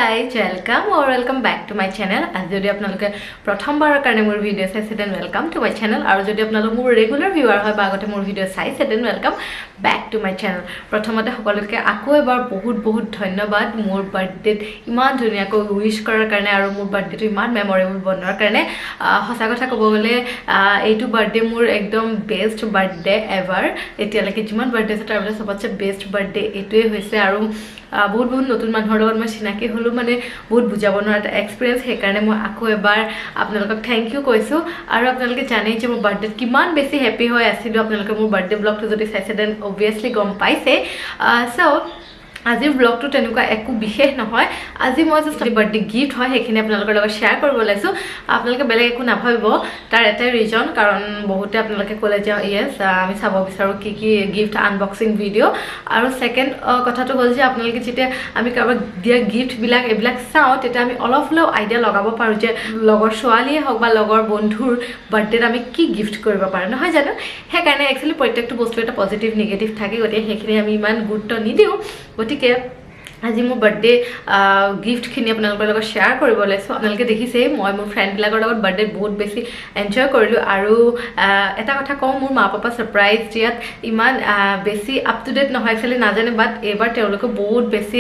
guys, welcome or welcome back to my channel. As jodi apnaloke prothom barar karone mor video saise then welcome to my channel. Aru jodi apnalok mor regular viewer hoy ba agote mor video saise then welcome back to my channel. Prothomote hokoloke ako ebar bahut dhonnobad mor birthday iman dhuniya ko wish korar karone aru mor birthday to iman memorable bonar karone hosa kotha kobo gole eitu birthday mor ekdom best birthday ever. Etialeke jiman birthday tar bole sobotse best birthday etue hoise aru বহুত নতুন মানুহৰ লগত মই চিনাকি হলো মানে বহুত বুজাব নোৱাৰা এটা এক্সপেৰিয়েন্স হে কাৰণে মই আকৌ এবাৰ আপোনালোকক থ্যাংক ইউ কৈছো আৰু আপোনালোকে জানে যে মোৰ বাৰ্থডে কিমান বেছি হেপি হৈ আছিল আপোনালোকে মোৰ বাৰ্থডে ব্লগটো যদি চাইছে দেন obviously গম পাইছে সো আজিৰ ব্লগটো তেনেকুৱা একো বিশেষ নহয় আজি মই জাস্ট বাৰ্থডে গিফট হয় হেখিনি আপোনালোকৰ লগত শেয়াৰ কৰিব লাইছো আপোনালোকে বেলেগ একো নাভাবিব তাৰ এটা ৰিজন কাৰণ বহুতে আপোনালোকে কলে যে ইয়েস আমি চাব বিচাৰো কি কি গিফট আনবক্সিং ভিডিও আৰু সেকেন্ড কথাটো হ'ল যে আপোনালোকে যেতিয়া আমি কাৰোবাক দিয়া গিফট বিলাক এবিলাক চাও তেতিয়া আমি অলপ হলেও আইডিয়া লগাব পাৰো যে লগৰ ছোৱালীয়ে হওক বা লগৰ বন্ধুৰ বাৰ্থডেত আমি কি গিফট কৰিব পাৰো নহয় জানো হে কাৰণে একচুয়ালি প্ৰত্যেকটো বস্তু এটা পজিটিভ নেগেটিভ থাকে গতে হেখিনি আমি ইমান গুৰুত্ব নিদিও গতিকে আজি মোৰ বাৰ্থডে গিফট খিনি আপোনালোকৰ লগত শেয়াৰ কৰিব লৈছো আপোনালোকে দেখিছে মই মোৰ ফ্ৰেণ্ড বিলাকৰ লগত বাৰ্থডে বহুত বেছি এনজয় কৰিলো আৰু এটা কথা কওঁ মোৰ মা পাপা সাৰপ্ৰাইজ দিয়াত ইমান বেছি আপ টু ডেট নহয় একচুয়ালি নাজানে বাট এবাৰ তেওঁলোকে বহুত বেছি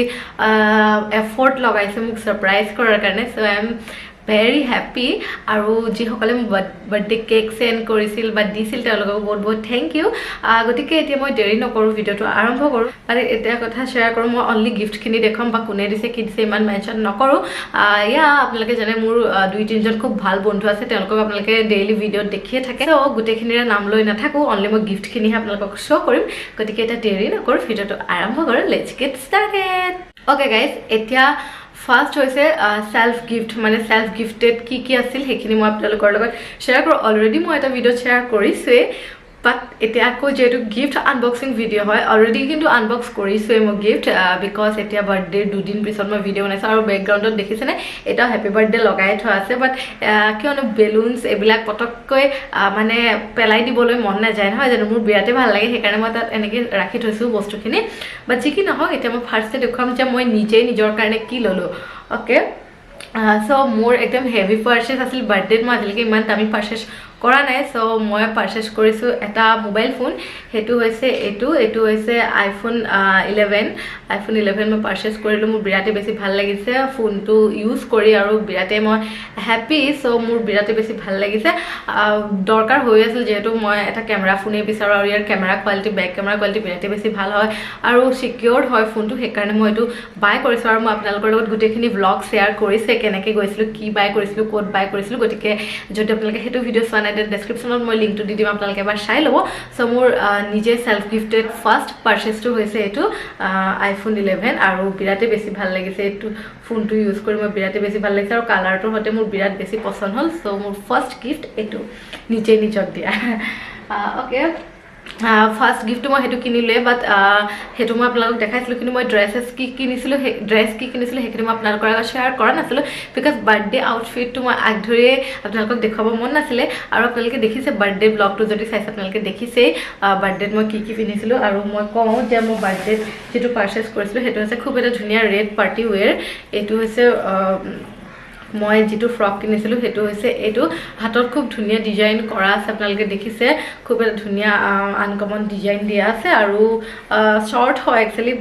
এফৰ্ট লগাইছে মোক সাৰপ্ৰাইজ কৰাৰ কাৰণে so I am very happy আৰু যি সকলে বাৰ্থডে কেক সেন্ড কৰিছিল বা দিছিল তেওঁলোকক বহুত বহুত থ্যাংক ইউ গতিকে এতিয়া মই দেৰি নকৰো ভিডিওটো আৰম্ভ কৰো আৰু এটা কথা শেয়াৰ কৰো মই অনলি গিফট খিনি দেখাম বা কোনে দিছে কি দিছে ইমান মেনশন নকৰো ইয়া আপোনালোকে জানে মোৰ দুই তিনজন খুব ভাল বন্ধু আছে তেওঁলোকক আপোনালোকে ডেইলি ভিডিও দেখিয়ে থাকে তো গুটেখিনিৰ নাম লৈ নাথাকো অনলি মই গিফট খিনি আপোনালোকক শো কৰিম গতিকে এটা দেৰি নকৰো ভিডিওটো আৰম্ভ কৰো লেটস গেট স্টাৰ্টেড ওকে গাইস এতিয়া ফার্স্ট হইছে সেলফ গিফট মানে সেলফ গিফটেড কি আছিল হেখিনি মই আপোনালোকৰ লগত শেয়াৰ কৰো অলৰেডি মই এটা ভিডিও শেয়াৰ কৰিছে বাট এতিয়া আকৌ যেটো গিফট আনবক্সিং ভিডিও হয় অলৰেডি কিন্তু আনবক্স কৰিছে মই গিফট বিকজ এতিয়া বাৰ্থডে দুদিন পিছত মই ভিডিও বনাইছো আৰু ব্যাকগ্ৰাউণ্ডত দেখিছেনে এটা হ্যাপি বাৰ্থডে লগাই থোৱা আছে বাট কিয়নো বেলুনস এবিলাক পটককৈ মানে পেলাই দিবলৈ মন নাযায় নহয় জানো মোৰ বিৰাতে ভাল লাগে সেইকাৰণে মই তাত এনেকৈ ৰাখি থৈছো বস্তুখিনি বাট যি কি নহওক এতিয়া মই ফাৰ্ষ্টে দেখুৱাম যে মই নিজে নিজৰ কাৰণে কি ললো ওকে সো মোৰ একদম হেভি পাৰচেজ আছিল বাৰ্থডেত মই আজিলৈকে ইমান দামী পাৰচেজ কৰা নাই সো মই পাৰচেজ কৰিছো এটা মোবাইল ফোন হেতু হৈছে এটো হৈছে আইফোন 11 মই পাৰচেজ কৰিলো মোৰ বিৰাতে বেছি ভাল লাগিছে ফোনটো ইউজ কৰি আৰু বিৰাতে মই হ্যাপি সো মোৰ বিৰাতে বেছি ভাল লাগিছে দৰকাৰ হৈ আছিল যেহেতু মই এটা ক্যামেৰা ফোনে বিচাৰো আৰু ইয়াৰ camera quality back camera quality বিৰাতে বেছি ভাল হয় আৰু সিকিউৰড হয় ফোনটো সেইকাৰণে মই এটো বাই কৰিছো আৰু মই আপোনালোকৰ লগত গুটেখিনি ব্লগ শেয়াৰ কৰিছে কেনেকৈ গৈছিল কি বাই কৰিছিল কোড বাই কৰিছিল গতিকে যদি আপোনালোকে হেতু ভিডিও চোৱা নাই ডেসক্ৰিপশনত মই লিংকটো দি দিম আপোনালোকে এবাৰ চাই লব সো মোৰ নিজে সেলফ গিফটেড ফাৰ্স্ট পাৰচেজটো হৈছে এটো আইফোন 11 আৰু বিৰাতে বেছি ভাল লাগিছে এটো ফোনটো ইউজ কৰি মই বিৰাতে বেছি ভাল লাগিছে আৰু কালাৰটো হতে মোৰ বিৰাট বেছি পছন্দ হল সো মোৰ ফাৰ্স্ট গিফট এটো নিজে নিজক দিয়া ওকে ফার্স্ট গিফট মই হেতু কিনিলে বাট হেতু মই আপোনালোকক দেখাইছিলো কিন্তু মই ড্ৰেছেস কি কিনিছিলো হেখিনি মই আপোনালোকৰ লগত শেয়াৰ কৰা নাছিলো বিকজ বাৰ্থডে আউটফিটটো মই আগধৰে আপোনালোকক দেখাব মন নাছিলে আৰু আপোনালোকে দেখিছে বাৰ্থডে ব্লগটো যদি চাইছে আপোনালোকে দেখিছে বাৰ্থডেত মই কি পিন্ধিছিলো আৰু মই কওঁ যে মই বাৰ্থডেত যেটো পাৰচেজ কৰিছিলো হেতু হৈছে খুব এটা ধুনীয়া ৰেড পাৰ্টি ওয়্যাৰ এটো হৈছে মই যেটো ফ্ৰক কিনিছিলো হেতু হৈছে এটো হাতত খুব ধুনীয়া ডিজাইন কৰা আছে আপোনালোকে দেখিছে খুব এটা ধুনীয়া আনকমন ডিজাইন দিয়া আছে আৰু শৰ্ট হয় একচুয়ালি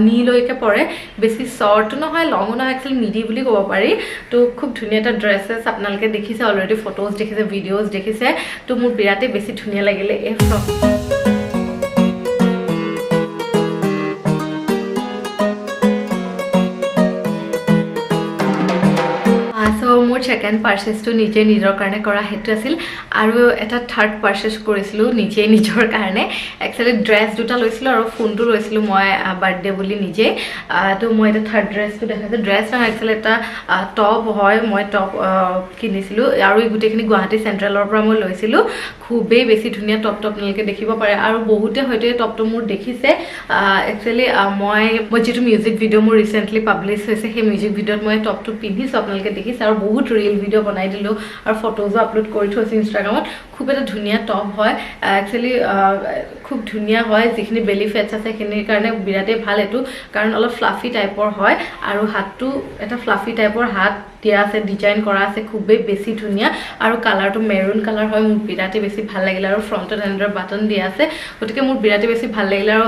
নি লৈকে পৰে বেছি শৰ্ট নহয় লং নহয় একচুয়ালি মিডি বুলি ক'ব পাৰি তো খুব ধুনীয়া এটা ড্ৰেছেস আপোনালোকে দেখিছে অলৰেডি ফটোজ দেখিছে ভিডিওজ দেখিছে তো মোৰ বিৰাতে বেছি ধুনীয়া লাগিলে এই ফ্ৰক মোৰ সেকেন্ড পাৰচেজটো নিজে নিজৰ কাৰণে কৰা হেতু আছিল আৰু এটা থাৰ্ড পাৰচেজ কৰিছিলো নিজে নিজৰ কাৰণে একচুয়ালি ড্ৰেছ দুটা লৈছিলো আৰু ফোনটো লৈছিলো মই বাৰ্থডে বুলি নিজে তো মই এটা থাৰ্ড ড্ৰেছটো দেখাইছো ড্ৰেছ না একচুয়ালি এটা টপ হয় মই টপ কিনিছিলো আৰু এই গুটেখিনি গুৱাহাটী সেন্ট্ৰেলৰ পৰা মই লৈছিলো খুবেই বেছি ধুনীয়া টপটো আপোনালোকে দেখিব পাৰে আৰু বহুতে হয়তো এই টপটো মোৰ দেখিছে একচুয়ালি মই যেটো মিউজিক ভিডিও মোৰ ৰিসেন্টলি পাবলিশ হৈছে সেই মিউজিক ভিডিওত মই টপটো পিন্ধিছো আপোনালোকে দেখিছে আৰু বহুত ৰিল ভিডিঅ' বনাই দিলোঁ আৰু ফটোজো আপলোড কৰি থৈছোঁ ইনষ্টাগ্ৰামত খুব এটা ধুনীয়া টপ হয় একচুৱেলি খুব ধুনীয়া হয় যিখিনি বেলি ফেটছ আছে সেইখিনিৰ কাৰণে বিৰাটেই ভাল এইটো কাৰণ অলপ ফ্লাফি টাইপৰ হয় আৰু হাতটো এটা ফ্লাফি টাইপৰ হাত দিয়া আছে ডিজাইন কৰা আছে খুবেই বেছি ধুনীয়া আৰু কালাৰটো মেৰুন কালাৰ হয় মোৰ বিৰাটেই বেছি ভাল লাগিলে আৰু ফ্ৰণ্টত এনেদৰে বাটন দিয়া আছে গতিকে মোৰ বিৰাটেই বেছি ভাল লাগিলে আৰু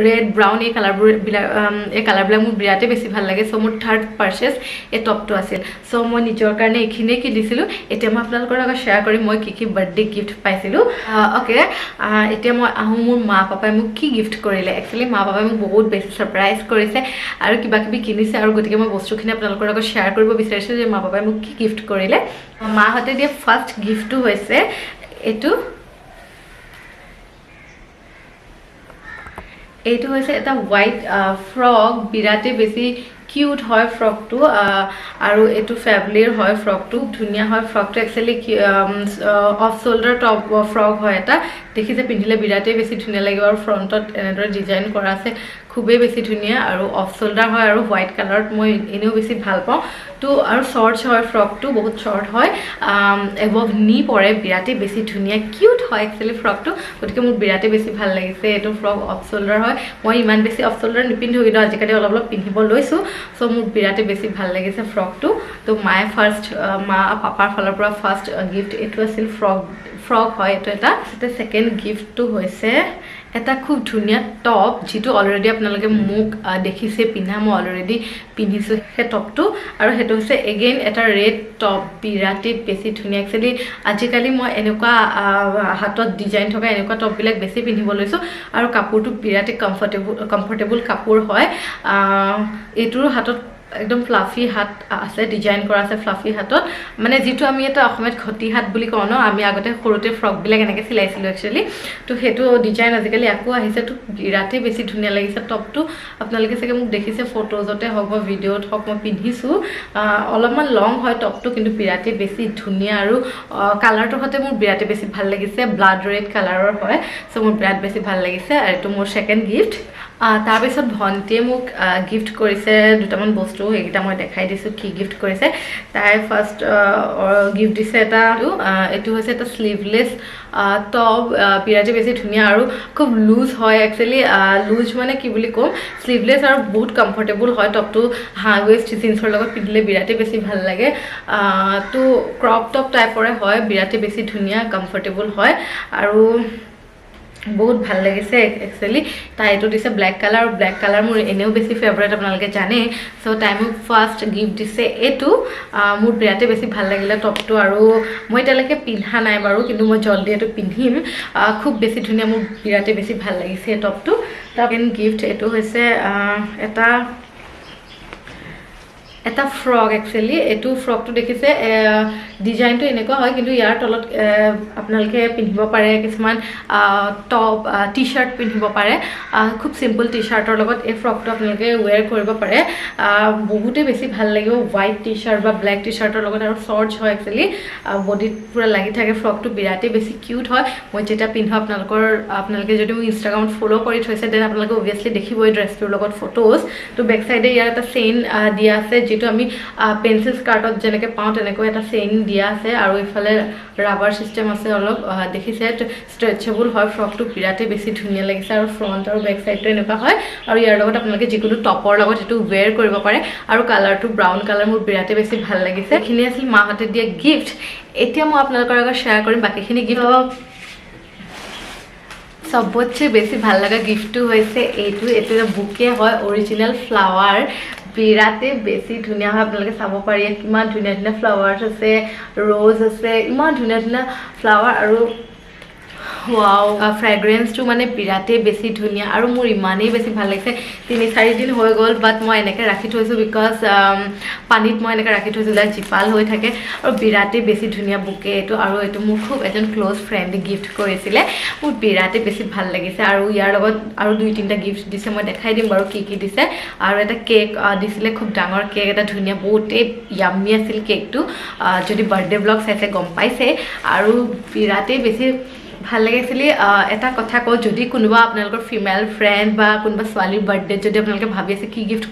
ৰেড ব্ৰাউন এই কালাৰবিলাক মোৰ বিৰাটেই বেছি ভাল লাগে চ' মোৰ থাৰ্ড পাৰ্চেছ এই টপটো আছিল চ' মই নিজৰ কাৰণে এইখিনিয়ে কিনিছিলোঁ এতিয়া মই আপোনালোকৰ লগত শ্বেয়াৰ কৰিম মই কি বাৰ্থডে গিফ্ট পাইছিলোঁ অ'কে এতিয়া মই আহোঁ মোৰ মা পাপাই মোক কি গিফ্ট কৰিলে একচুৱেলি মা পাপাই মোক বহুত বেছি ছাৰপ্ৰাইজ কৰিছে আৰু কিবা কিবি কিনিছে আৰু গতিকে মই বস্তুখিনি আপোনালোকৰ লগত শ্বেয়াৰ কৰিব বিচাৰিছোঁ যে মা পাপাই মোক কি গিফ্ট কৰিলে মাহঁতে দিয়া ফাৰ্ষ্ট গিফ্টটো হৈছে এইটো হৈছে এটা হোৱাইট ফ্ৰক বিৰাটেই বেছি কিউট হয় ফ্ৰকটো আৰু এইটো ফেব্লিৰ হয় ফ্ৰকটো ধুনীয়া হয় ফ্ৰকটো একচুৱেলি অফ শোল্ডাৰ টপ ফ্ৰক হয় এটা দেখিছে পিন্ধিলে বিৰাটেই বেছি ধুনীয়া লাগিব আৰু ফ্ৰণ্টত এনেদৰে ডিজাইন কৰা আছে খুবেই বেছি ধুনীয়া আৰু অফ শোল্ডাৰ হয় আৰু হোৱাইট কালাৰত মই এনেও বেছি ভাল পাওঁ তো আৰু শ্বৰ্টছ হয় ফ্ৰকটো বহুত শ্বৰ্ট হয় এবভ নি পৰে বিৰাটেই বেছি ধুনীয়া কিউট হয় একচুৱেলি ফ্ৰকটো গতিকে মোৰ বিৰাটেই বেছি ভাল লাগিছে এইটো ফ্ৰক অফ শোল্ডাৰ হয় মই ইমান বেছি অফ শোল্ডাৰ নিপিন্ধো কিন্তু আজিকালি অলপ অলপ পিন্ধিব লৈছোঁ চ' মোৰ বিৰাটেই বেছি ভাল লাগিছে ফ্ৰকটো তো মায়ে ফাৰ্ষ্ট মা পাপাৰ ফালৰ পৰা ফাৰ্ষ্ট গিফ্ট এইটো আছিল ফ্ৰক হয় এইটো এটা ছেকেণ্ড গিফ্টটো হৈছে এটা খুব ধুনীয়া টপ যেটো অলৰেডি আপোনালোকে মোক দেখিছে পিন্ধা মই অলৰেডি পিন্ধিছোঁ সেই টপটো আৰু সেইটো হৈছে এগেইন এটা ৰেড টপ বিৰাটেই বেছি ধুনীয়া একচুৱেলি আজিকালি মই এনেকুৱা হাতত ডিজাইন থকা এনেকুৱা টপবিলাক বেছি পিন্ধিব লৈছোঁ আৰু কাপোৰটো বিৰাটেই কমফৰ্টেবল কাপোৰ হয় এইটোৰ হাতত একদম ফ্লাফি হাত আছে ডিজাইন কৰা আছে ফ্লাফি হাতত মানে যেটো আমি এটা অসমত ঘটি হাত বুলি কওঁ ন আমি আগতে সৰুতে ফ্ৰকবিলাক এনেকৈ চিলাইছিলোঁ একচুৱেলি তো সেইটো ডিজাইন আজিকালি আকৌ আহিছে তো বিৰাটেই বেছি ধুনীয়া লাগিছে টপটো আপোনালোকে চাগে মোক দেখিছে ফটোজতে হওক বা ভিডিঅ'ত হওক মই পিন্ধিছোঁ অলপমান লং হয় টপটো কিন্তু বিৰাটেই বেছি ধুনীয়া আৰু কালাৰটোৰ সৈতে মোৰ বিৰাটেই বেছি ভাল লাগিছে ব্লাড ৰেড কালাৰৰ হয় চ' মোৰ বিৰাট বেছি ভাল লাগিছে আৰু এইটো মোৰ ছেকেণ্ড গিফ্ট তাৰপিছত ভণ্টিয়ে মোক গিফ্ট কৰিছে দুটামান বস্তু এইকেইটা মই দেখাই দিছোঁ কি গিফ্ট কৰিছে তাই ফাৰ্ষ্ট গিফ্ট দিছে এইটো হৈছে এটা স্লিভলেছ টপ বিৰাটেই বেছি ধুনীয়া আৰু খুব লুজ হয় একচুৱেলি লুজ মানে কি বুলি ক'ম স্লিভলেছ আৰু বহুত কমফৰ্টেবল হয় টপটো হাই ৱেষ্ট জিন্সৰ লগত পিন্ধিলে বিৰাটেই বেছি ভাল লাগে তো ক্ৰপ টপ টাইপৰে হয় বিৰাটেই বেছি ধুনীয়া কমফৰ্টেবল হয় আৰু বহুত ভাল লাগিছে একচুৱেলি তাই এইটো দিছে ব্লেক কালাৰ আৰু ব্লেক কালাৰ মোৰ এনেও বেছি ফেভৰেট আপোনালোকে জানে চ' তাই মোক ফাৰ্ষ্ট গিফ্ট দিছে এইটো মোৰ বিৰাটেই বেছি ভাল লাগিলে টপটো আৰু মই এতিয়ালৈকে পিন্ধা নাই বাৰু কিন্তু মই জলদি এইটো পিন্ধিম খুব বেছি ধুনীয়া মোৰ বিৰাটেই বেছি ভাল লাগিছে টপটো ছেকেণ্ড গিফ্ট এইটো হৈছে এটা ফ্ৰক একচুৱেলি এইটো ফ্ৰকটো দেখিছে ডিজাইনটো এনেকুৱা হয় কিন্তু ইয়াৰ তলত আপোনালোকে পিন্ধিব পাৰে কিছুমান টপ টি শ্বাৰ্ট পিন্ধিব পাৰে খুব চিম্পল টি শ্বাৰ্টৰ লগত এই ফ্ৰকটো আপোনালোকে ৱেৰ কৰিব পাৰে বহুতেই বেছি ভাল লাগিব হোৱাইট টি শ্বাৰ্ট বা ব্লেক টি শ্বাৰ্টৰ লগত আৰু শ্বৰ্টছ হয় একচুৱেলি বডিত পূৰা লাগি থাকে ফ্ৰকটো বিৰাটেই বেছি কিউট হয় মই যেতিয়া পিন্ধো আপোনালোকে যদি মোক ইনষ্টাগ্ৰামত ফ'ল' কৰি থৈছে দেন আপোনালোকে অভিয়াছলি দেখিবই ড্ৰেছটোৰ লগত ফটোজ তো বেক চাইডে ইয়াৰ এটা চেইন দিয়া আছে যেটো আমি পেন্সিল স্কাৰ্টত যেনেকৈ পাওঁ তেনেকৈ এটা চেইন দিয়া আছে আৰু ইফালে ৰাবাৰ চিষ্টেম আছে অলপ দেখিছে ষ্ট্ৰেচেবল হয় ফ্ৰকটো বিৰাটেই বেছি ধুনীয়া লাগিছে আৰু ফ্ৰণ্ট আৰু বেক চাইডটো এনেকুৱা হয় আৰু ইয়াৰ লগত আপোনালোকে যিকোনো টপৰ লগত এইটো ৱেৰ কৰিব পাৰে আৰু কালাৰটো ব্ৰাউন কালাৰ মোৰ বিৰাটেই বেছি ভাল লাগিছে এইখিনি আছিল মাহঁতে দিয়া গিফ্ট এতিয়া মই আপোনালোকৰ লগত শ্বেয়াৰ কৰিম বাকীখিনি গিফ্ট সবতছে বেছি ভাল লগা গিফ্টটো হৈছে এইটো বুকে হয় অৰিজিনেল ফ্লাৱাৰ বিৰাটেই বেছি ধুনীয়া হয় আপোনালোকে চাব পাৰি কিমান ধুনীয়া ধুনীয়া ফ্লাৱাৰ্ছ আছে ৰ'জ আছে ইমান ধুনীয়া ধুনীয়া ফ্লাৱাৰ আৰু ওয়াও ফ্ৰেগ্ৰেন্সটো মানে বিৰাটেই বেছি ধুনীয়া আৰু মোৰ ইমানেই বেছি ভাল লাগিছে 3-4 দিন হৈ গ'ল বাট মই এনেকৈ ৰাখি থৈছোঁ বিকজ পানীত মই এনেকৈ ৰাখি থৈছোঁ যাতে জিপাল হৈ থাকে আৰু বিৰাটেই বেছি ধুনীয়া বুকে এইটো আৰু এইটো মোক খুব এজন ক্ল'জ ফ্ৰেণ্ডে গিফ্ট কৰিছিলে মোৰ বিৰাটেই বেছি ভাল লাগিছে আৰু ইয়াৰ লগত আৰু 2-3টা গিফ্ট দিছে মই দেখাই দিম বাৰু কি দিছে আৰু এটা কেক দিছিলে খুব ডাঙৰ কেক এটা ধুনীয়া বহুতেই য়াম্মি আছিল কেকটো যদি বাৰ্থডে ব্লগ চাইছে গম পাইছে আৰু বিৰাটেই বেছি ভাল লাগে একচুৱেলি এটা কথা কওঁ যদি কোনোবা আপোনালোকৰ ফিমেল ফ্ৰেণ্ড বা কোনোবা ছোৱালীৰ বাৰ্থডেত যদি আপোনালোকে ভাবি আছে কি গিফ্ট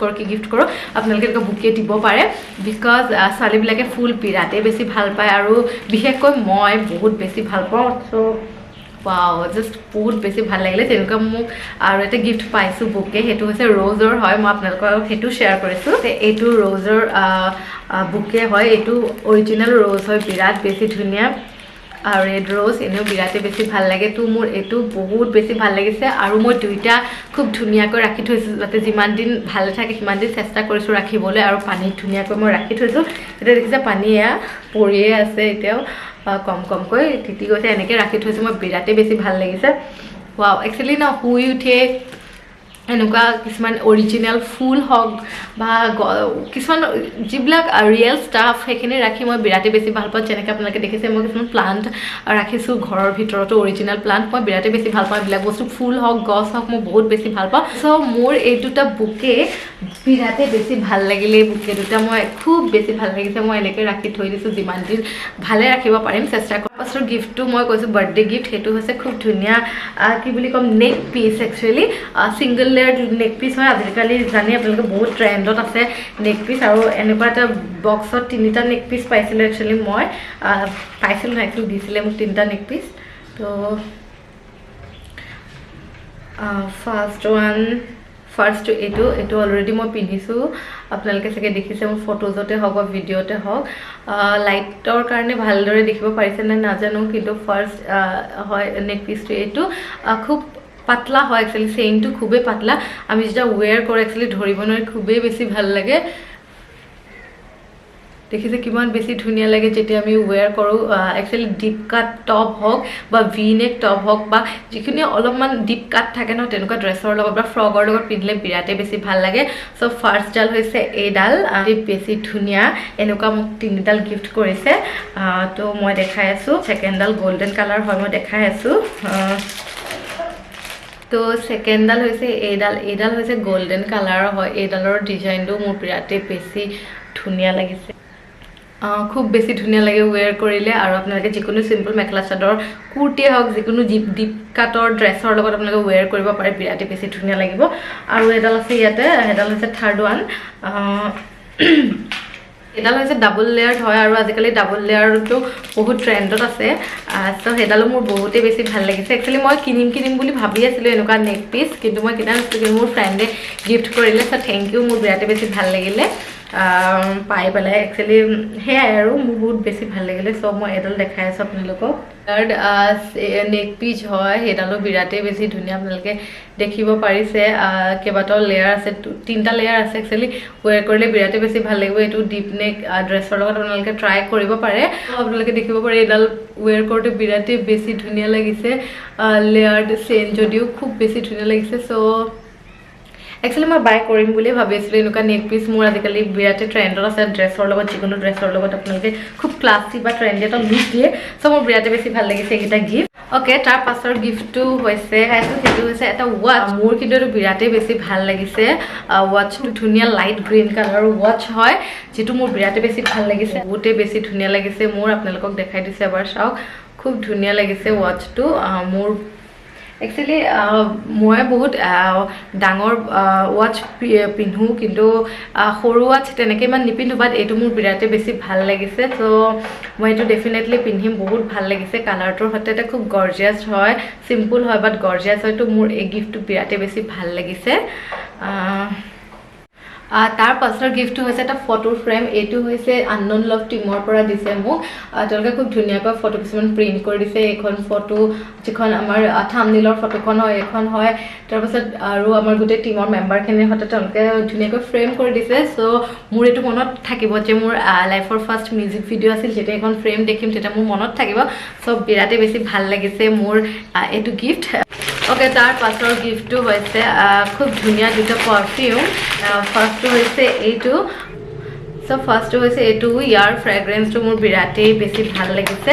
কৰোঁ আপোনালোকে এনেকুৱা বুকে দিব পাৰে বিকজ ছোৱালীবিলাকে ফুল বিৰাটেই বেছি ভাল পায় আৰু বিশেষকৈ মই বহুত বেছি ভাল পাওঁ চ' ৱাও জাষ্ট বহুত বেছি ভাল লাগিলে তেনেকুৱা মোক আৰু এটা গিফ্ট পাইছোঁ বুকে সেইটো হৈছে ৰ'জৰ হয় মই আপোনালোকৰ সেইটো শ্বেয়াৰ কৰিছোঁ এইটো ৰ'জৰ বুকে হয় এইটো অৰিজিনেল ৰ'জ হয় বিৰাট বেছি ধুনীয়া আৰু ৰেড ৰ'জ এনেও বিৰাটেই বেছি ভাল লাগে তো মোৰ এইটো বহুত বেছি ভাল লাগিছে আৰু মই দুইটা খুব ধুনীয়াকৈ ৰাখি থৈছোঁ যাতে যিমান দিন ভালে থাকে সিমান দিন চেষ্টা কৰিছোঁ ৰাখিবলৈ আৰু পানীত ধুনীয়াকৈ মই ৰাখি থৈছোঁ এতিয়া দেখিছে পানী এয়া পৰিয়ে আছে এতিয়াও কমকৈ তিতি গৈছে এনেকৈ ৰাখি থৈছোঁ মই বিৰাটেই বেছি ভাল লাগিছে ৱাও একচুৱেলি ন শুই উঠে এনেকুৱা কিছুমান অৰিজিনেল ফুল হওক বা কিছুমান যিবিলাক ৰিয়েল ষ্টাফ সেইখিনি ৰাখি মই বিৰাটেই বেছি ভাল পাওঁ যেনেকৈ আপোনালোকে দেখিছে মই কিছুমান প্লাণ্ট ৰাখিছোঁ ঘৰৰ ভিতৰতো অৰিজিনেল প্লাণ্ট মই বিৰাটেই বেছি ভাল পাওঁ এইবিলাক বস্তু ফুল হওক গছ হওক মই বহুত বেছি ভাল পাওঁ চ' মোৰ এই দুটা বুকে বিৰাটেই বেছি ভাল লাগিলে এই বুকে দুটা মই খুব বেছি ভাল লাগিছে মই এনেকৈ ৰাখি থৈ দিছোঁ যিমান দিন ভালে ৰাখিব পাৰিম চেষ্টা কৰোঁ ফাৰ্ষ্টৰ গিফ্টটো মই কৈছোঁ বাৰ্থডে গিফ্ট সেইটো হৈছে খুব ধুনীয়া কি বুলি ক'ম নেক পিচ একচুৱেলি ছিংগল লেয়াৰ নেক পিচ হয় আজিকালি জানি আপোনালোকে বহুত ট্ৰেণ্ডত আছে নেক পিচ আৰু এনেকুৱা এটা বক্সত 3টা নেক পিচ পাইছিলোঁ একচুৱেলি মই পাইছিলোঁ নাই একচুৱেলি দিছিলে মোক 3টা নেক পিচ তো ফাৰ্ষ্টটো এইটো অলৰেডি মই পিন্ধিছোঁ আপোনালোকে চাগে দেখিছে মোৰ ফটোজতে হওক বা ভিডিঅ'তে হওক লাইটৰ কাৰণে ভালদৰে দেখিব পাৰিছে নে নাজানো কিন্তু ফাৰ্ষ্ট হয় নেক পিচটো এইটো খুব পাতলা হয় একচুৱেলি চেইনটো খুবেই পাতলা আমি যেতিয়া ৱেৰ কৰোঁ একচুৱেলি ধৰিব নোৱাৰি খুবেই বেছি ভাল লাগে দেখিছে কিমান বেছি ধুনীয়া লাগে যেতিয়া আমি ৱেৰ কৰোঁ একচুৱেলি ডিপ কাট টপ হওক বা ভি নেক টপ হওক বা যিখিনি অলপমান ডিপ কাট থাকে ন তেনেকুৱা ড্ৰেছৰ লগত বা ফ্ৰকৰ লগত পিন্ধিলে বিৰাটেই বেছি ভাল লাগে চ' ফাৰ্ষ্টডাল হৈছে এইডাল বেছি ধুনীয়া এনেকুৱা মোক 3ডাল গিফ্ট কৰিছে তো মই দেখাই আছোঁ ছেকেণ্ডডাল গল্ডেন কালাৰ হয় মই দেখাই আছোঁ তো ছেকেণ্ডডাল হৈছে এইডাল হৈছে গল্ডেন কালাৰৰ হয় এইডালৰ ডিজাইনটো মোৰ বিৰাটেই বেছি ধুনীয়া লাগিছে খুব বেছি ধুনীয়া লাগে ৱেৰ কৰিলে আৰু আপোনালোকে যিকোনো চিম্পল মেখেলা চাদৰ কুৰ্তিয়ে হওক যিকোনো ডিপ কাটৰ ড্ৰেছৰ লগত আপোনালোকে ৱেৰ কৰিব পাৰে বিৰাটেই বেছি ধুনীয়া লাগিব আৰু এডাল আছে ইয়াতে এডাল হৈছে থাৰ্ড ওৱান এডাল হৈছে ডাবল লেয়াৰ্ড হয় আৰু আজিকালি ডাবল লেয়াৰটো বহুত ট্ৰেণ্ডত আছে চ' সেইডালো মোৰ বহুতেই বেছি ভাল লাগিছে একচুৱেলি মই কিনিম বুলি ভাবি আছিলোঁ এনেকুৱা নেক পিচ কিন্তু মই কিনা নাছিলোঁ কিন্তু মোৰ ফ্ৰেণ্ডে গিফ্ট কৰিলে চ' থেংক ইউ মোৰ বিৰাটেই বেছি ভাল লাগিলে পাই পেলাই একচুৱেলি সেয়াই আৰু মোৰ বহুত বেছি ভাল লাগিলে চ' মই এডাল দেখাই আছোঁ আপোনালোকক নেক পিচ হয় সেইডালো বিৰাটেই বেছি ধুনীয়া আপোনালোকে দেখিব পাৰিছে কেইবাটাও লেয়াৰ আছে 3টা লেয়াৰ আছে একচুৱেলি ৱেৰ কৰিলে বিৰাটেই বেছি ভাল লাগিব এইটো ডিপ নেক ড্ৰেছৰ লগত আপোনালোকে ট্ৰাই কৰিব পাৰে আপোনালোকে দেখিব পাৰে এইডাল ৱেৰ কৰোঁতে বিৰাটেই বেছি ধুনীয়া লাগিছে লেয়াৰ্ড চেইন যদিও খুব বেছি ধুনীয়া লাগিছে চ' একচুৱেলি মই বাই কৰিম বুলি ভাবি আছিলোঁ এনেকুৱা নেক পিচ মোৰ আজিকালি বিৰাটেই ট্ৰেণ্ডত আছে ড্ৰেছৰ লগত যিকোনো ড্ৰেছৰ লগত আপোনালোকে খুব ক্লাছী বা ট্ৰেণ্ডি এটা লুক দিয়ে চ' মোৰ বিৰাটেই বেছি ভাল লাগিছে এইকেইটা গিফ্ট অ'কে তাৰ পাছৰ গিফ্টটো হৈছে সেইটো হৈছে এটা ৱাচ মোৰ কিন্তু এইটো বিৰাটেই বেছি ভাল লাগিছে ৱাচটো ধুনীয়া লাইট গ্ৰীণ কালাৰৰ ৱাচ হয় যিটো মোৰ বিৰাটেই বেছি ভাল লাগিছে বহুতেই বেছি ধুনীয়া লাগিছে মোৰ আপোনালোকক দেখাই দিছে এবাৰ চাওক খুব ধুনীয়া লাগিছে ৱাচটো মোৰ একচুৱেলি মই বহুত ডাঙৰ ৱাচ পিন্ধোঁ কিন্তু সৰু ৱাচ তেনেকৈ ইমান নিপিন্ধোঁ বাট এইটো মোৰ বিৰাটেই বেছি ভাল লাগিছে চ' মই এইটো ডেফিনেটলি পিন্ধিম বহুত ভাল লাগিছে কালাৰটোৰ সৈতে খুব গৰ্জিয়াছ হয় চিম্পুল হয় বাট গৰ্জিয়াছ হয়তো মোৰ এই গিফ্টটো বিৰাটেই বেছি ভাল লাগিছে তাৰ পাছৰ গিফ্টটো হৈছে এটা ফটো ফ্ৰেম এইটো হৈছে আননন লাভ টিমৰ পৰা দিছে মোক তেওঁলোকে খুব ধুনীয়াকৈ ফটো কিছুমান প্ৰিণ্ট কৰি দিছে এইখন ফটো যিখন আমাৰ থাম্বনেইলৰ ফটোখন হয় এইখন হয় তাৰপাছত আৰু আমাৰ গোটেই টিমৰ মেম্বাৰখিনিৰ সৈতে তেওঁলোকে ধুনীয়াকৈ ফ্ৰেম কৰি দিছে চ' মোৰ এইটো মনত থাকিব যে মোৰ লাইফৰ ফাৰ্ষ্ট মিউজিক ভিডিঅ' আছিল যেতিয়া এইখন ফ্ৰেম দেখিম তেতিয়া মোৰ মনত থাকিব চ' বিৰাটেই বেছি ভাল লাগিছে মোৰ এইটো গিফ্ট অ'কে তাৰ পাছৰ গিফ্টটো হৈছে খুব ধুনীয়া দুটা পাৰফিউম ফাৰ্ষ্টটো হৈছে এইটো চ' ফাৰ্ষ্টটো হৈছে এইটো ইয়াৰ ফ্ৰেগ্ৰেঞ্চটো মোৰ বিৰাটেই বেছি ভাল লাগিছে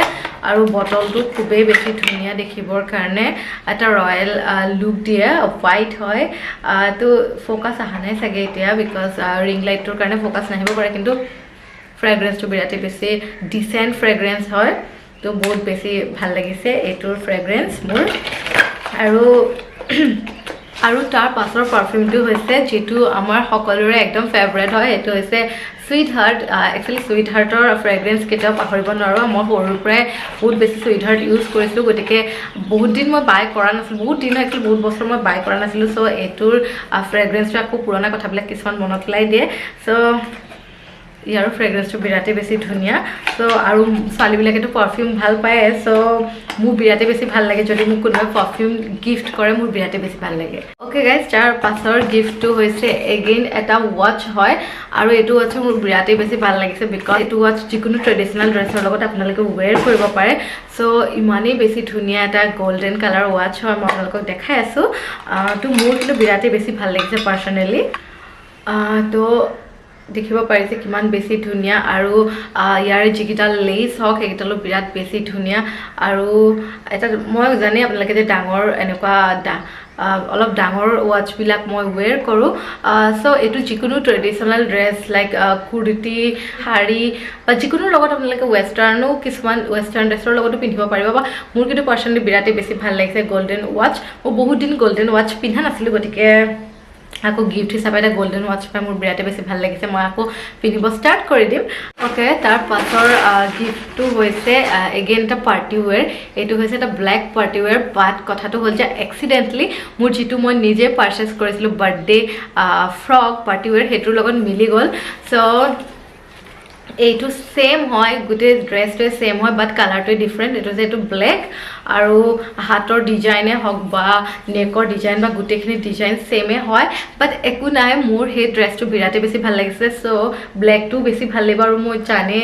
আৰু বটলটো খুবেই বেছি ধুনীয়া দেখিবৰ কাৰণে এটা ৰয়েল লুক দিয়ে হোৱাইট হয় তো ফ'কাছ অহা নাই চাগে এতিয়া বিকজ ৰিং লাইটটোৰ কাৰণে ফ'কাছ নাহিব পাৰে কিন্তু ফ্ৰেগ্ৰেঞ্চটো বিৰাটেই বেছি ডিচেণ্ট ফ্ৰেগ্ৰেঞ্চ হয় তো বহুত বেছি ভাল লাগিছে এইটোৰ ফ্ৰেগ্ৰেন্স মোৰ আৰু তাৰ পাছৰ পাৰফিউমটো হৈছে যেটো আমাৰ সকলোৰে একদম ফেভাৰিট হয় এটো হৈছে সুইট হাৰ্ট একচুয়ালি সুইট হাৰ্টৰ ফ্ৰেগ্ৰেন্স কেতিয়াও পাহৰিব নোৱাৰো মই সৰুৰ পৰাই বহুত বেছি সুইট হাৰ্ট ইউজ কৰিছিলো গতিকে বহুত দিন মই বাই কৰা নাছিলো বহুত দিন একচুয়ালি বহুত বছৰ মই বাই কৰা নাছিলো সো এটোৰ ফ্ৰেগ্ৰেন্সটো আকৌ পুৰণা কথাবিলাক কিছুমান মনত লাই দিয়ে সো ইয়াৰ ফ্ৰেগ্ৰেন্সটো বিৰাটে বেছি ধুনিয়া সো আৰু সালিবিলাকেটো পাৰফিউম ভাল পায় সো মোৰ বিৰাটে বেছি ভাল লাগে যদি মোক কোনোবাই পাৰফিউম গিফট কৰে মোৰ বিৰাটে বেছি ভাল লাগে ওকে গাইস তাৰ পাছৰ গিফটটো হৈছে এগেইন এটা ওয়াচ হয় আৰু এটো ওয়াচ মোৰ বিৰাটে বেছি ভাল লাগিছে বিকজ এটো ওয়াচ যিকোনো ট্ৰেডিশনাল ড্ৰেছৰ লগত আপোনালোকে ওৱেৰ কৰিব পাৰে সো ইমানেই বেছি ধুনিয়া এটা গোল্ডেন কালাৰ ওয়াচ হয় মই আপোনালোকক দেখাই আছো তো মোৰ কিন্তু বিৰাটে বেছি ভাল লাগিছে পাৰ্সোনালি তো দেখিব পাৰিছে কিমান বেছি ধুনিয়া আৰু ইয়াৰ যিকিটা লেস হক এইটালো বিৰাট বেছি ধুনিয়া আৰু এটা মই জানি আপোনালোকে যে ডাঙৰ এনেকুৱা অলপ ডাঙৰ ওয়াচ বিলাক মই ওৱেৰ কৰো সো এটো যিকোনো ট্ৰেডিশনাল ড্ৰেছ লাইক কুৰ্তি শাড়ী বা যিকোনো লগত আপোনালোকে ওয়েষ্টাৰ্ণো কিছুমান ওয়েষ্টাৰ্ণ ড্ৰেছৰ লগতো পিন্ধিব পাৰিব বা মোৰ কিন্তু পাৰ্সোনালি বিৰাটে বেছি ভাল লাগিছে গোল্ডেন ওয়াচ মই বহুত দিন গোল্ডেন ওয়াচ পিন্ধা নাছিলো গতিকে আকৌ গিফট হিচাপে এটা গোল্ডেন ওয়াচ পাই মোৰ বিৰাটে বেছি ভাল লাগিছে মই আকৌ পিন্ধিব ষ্টাৰ্ট কৰি দিম ওকে তাৰ পাছৰ গিফটটো হৈছে এগেইন এটা পাৰ্টি ওৱেৰ এটো হৈছে এটা ব্ল্যাক পাৰ্টি ওৱেৰ বাট কথাটো হ'ল যে এক্সিডেন্টলি মোৰ যেটো মই নিজে পাৰচেজ কৰিছিলো বাৰ্থডে ফ্ৰক পাৰ্টি ওৱেৰ হেতুৰ লগত মিলি গল সো এইটো সেম হয় গুটে ড্ৰেছটো সেম হয় বাট কালাৰটো ডিফাৰেন্ট এটো যে এটো ব্ল্যাক আৰু হাতৰ ডিজাইনে হক বা নেকৰ ডিজাইন বা গুটেখিনি ডিজাইন সেমে হয় বাট একো নাই মোৰ হে ড্ৰেছটো বিৰাটে বেছি ভাল লাগিছে সো ব্ল্যাকটো বেছি ভাল লাগিব আৰু মই জানে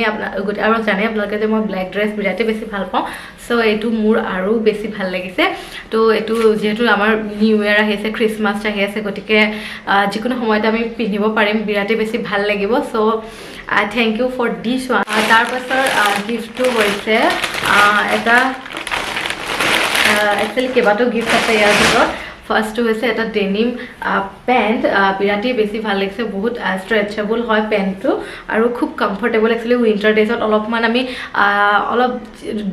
আপোনালোকে যে মই ব্ল্যাক ড্ৰেছ বিৰাটে বেছি ভাল পাওঁ সো এইটো মোৰ আৰু বেছি ভাল লাগিছে তো এইটো যেহেতু আমাৰ নিউ ইয়াৰ আহিছে ক্ৰিসমাস আহি আছে গতিকে যিকোনো সময়তে আমি পিন্ধিব পাৰিম বিৰাটে বেছি ভাল লাগিব so thank you for this one তাৰ পাছৰ গিফটটো হৈছে এটা actually কেবাটো গিফট আছে ইয়াৰ ভিতৰত ফাৰ্স্ট হৈছে এটা ডেনিম প্যান্ট বিৰাটে বেছি ভাল লাগিছে বহুত ষ্ট্ৰেচেবল হয় প্যান্টটো আৰু খুব কমফৰ্টেবল actually উইন্টাৰ ডেজত অলপমান আমি অলপ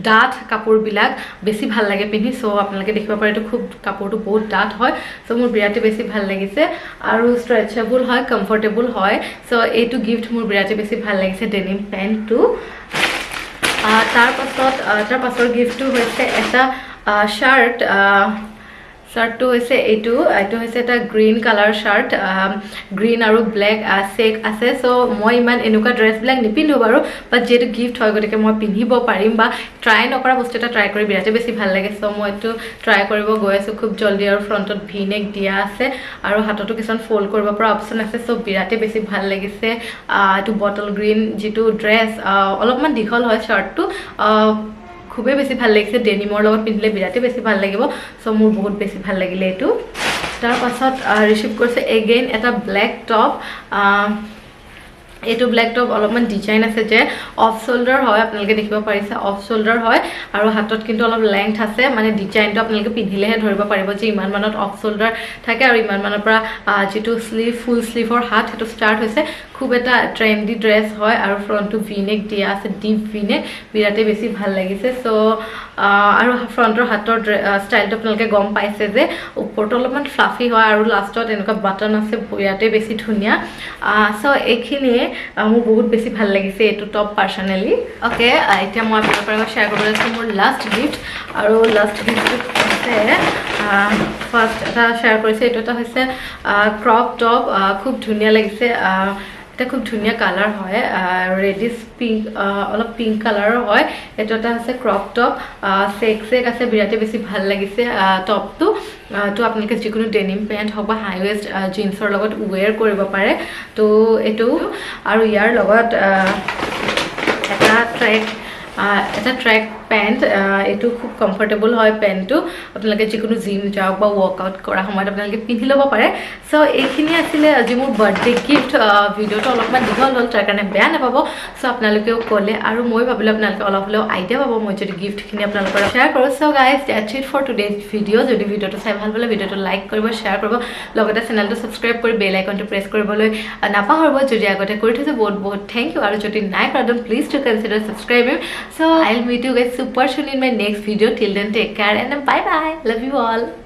ডাঠ কাপোৰ বিলাক বেছি ভাল লাগে পিন্ধি সো আপোনালোকে দেখিব পাৰে এইটো খুব কাপোৰটো বহুত ডাঠ হয় সো মোৰ বিৰাটে বেছি ভাল লাগিছে আৰু ষ্ট্ৰেচেবল হয় কমফৰ্টেবল হয় সো এইটো গিফট মোৰ বিৰাটে বেছি ভাল লাগিছে ডেনিম প্যান্টটো তাৰ পাছৰ গিফটটো হৈছে এটা শাৰ্ট শাৰ্টটো হৈছে এইটো হৈছে এটা গ্ৰীন কালাৰ শাৰ্ট গ্ৰীন আৰু ব্ল্যাক চেক আছে সো মই ইমান এনেকুৱা ড্ৰেছ বিলাক নিপিন্ধো বাৰু বাট যেটো গিফট হয় গতিকে মই পিন্ধিব পাৰিম বা ট্ৰাই নকৰা বস্তু এটা ট্ৰাই কৰি বিৰাটে বেছি ভাল লাগে সো মই এটো ট্ৰাই কৰিব গৈ আছো খুব জলদি আৰু ফ্ৰণ্টত ভি নেক দিয়া আছে আৰু হাতটো কিছন ফোল্ড কৰিব পৰা অপচন আছে সো বিৰাটে বেছি ভাল লাগিছে এটো বটল গ্ৰীন যেটো ড্ৰেছ অলপমান দীঘল হয় শাৰ্টটো খুবে বেছি ভাল লাগিছে ডেনিমৰ লগত পিন্ধিলে বিৰাটে বেছি ভাল লাগিব সো মোৰ বহুত বেছি ভাল লাগিলে এটো তাৰ পাছত ৰিসিভ কৰিছে এগেইন এটা ব্ল্যাক টপ এটো ব্ল্যাক টপ অলপমান ডিজাইন আছে যে অফ শোল্ডাৰ হয় আপোনালোকে দেখিব পাৰিছে অফ শোল্ডাৰ হয় আৰু হাতত কিন্তু অলপ লেংথ আছে মানে ডিজাইনটো আপোনালোকে পিন্ধিলেহে ধৰিব পাৰিব যে ইমান মানত অফ শোল্ডাৰ থাকে আৰু ইমান মানৰ পৰা যেটো স্লিভ ফুল স্লিভৰ হাত হেতু স্টাৰ্ট হৈছে খুব এটা ট্ৰেন্ডি ড্ৰেছ হয় আৰু ফ্ৰণ্টটো ভি নেক দিয়া আছে ডিপ ভি নেক বিৰাটে বেছি ভাল লাগিছে সো আৰু ফ্ৰণ্টৰ হাতৰ ষ্টাইলটো আপোনালোকে গম পাইছে যে ওপৰটো অলপমান ফ্লাফি হয় আৰু লাষ্টত এনেকুৱা বাটন আছে বিৰাটে বেছি ধুনিয়া সো এইখিনিয়ে মোৰ বহুত বেছি ভাল লাগিছে এটো টপ পাৰ্সোনালি ওকে এতিয়া মই আপোনালোকৰ লগত শেয়াৰ কৰিব লৈছো মোৰ লাষ্ট গিফট আৰু লাষ্ট গিফটটো হৈছে ফাৰ্স্ট এটা শেয়াৰ কৰিছে এটো এটা হৈছে ক্ৰপ টপ খুব ধুনিয়া লাগিছে এটা খুব ধুনিয়া কালাৰ হয় ৰেডিশ পিংক অলপ পিংক কালাৰৰ হয় এটো এটা আছে ক্ৰপ টপ চেক আছে বিৰাটে বেছি ভাল লাগিছে টপটো তো আপোনালোকে যিকোনো ডেনিম প্যান্ট হক বা হাই ওয়েস্ট জিন্সৰ লগত ওৱেৰ কৰিব পাৰে তো এটো আৰু ইয়াৰ লগত এটা ট্ৰেক প্যান্ট এটো খুব কমফৰ্টেবল হয় প্যান্টটো আপোনালোকে যিকোনো জিম যাওক বা ওয়াৰ্কআউট কৰা সময়ত আপোনালোকে পিন্ধি ল'ব পাৰে সো এইখিনি আছিল আজি মোৰ বাৰ্থডে গিফট ভিডিওটো অলপমান দীঘল হ'ল তাৰ কাৰণে বেয়া নাপাব সো আপোনালোকেও ক'লে আৰু মই ভাবিলো আপোনালোকে অলপ হলেও আইডিয়া পাব মই যদি গিফটখিনি আপোনালোকৰ শেয়াৰ কৰো so guys that's it for today's video যদি ভিডিওটো চাই ভাল পালে ভিডিওটো লাইক কৰিব শেয়াৰ কৰিব লগতে চেনেলটো সাবস্ক্ৰাইব কৰি বেল আইকনটো প্ৰেছ কৰিবলৈ নাপাহৰিব যদি আগতে কৰি থৈছে বহুত বহুত থ্যাংক ইউ আৰু যদি নাই কৰা please to consider subscribing So I'll meet you guys super soon in my next video. Till then, take care and bye bye. Love you all.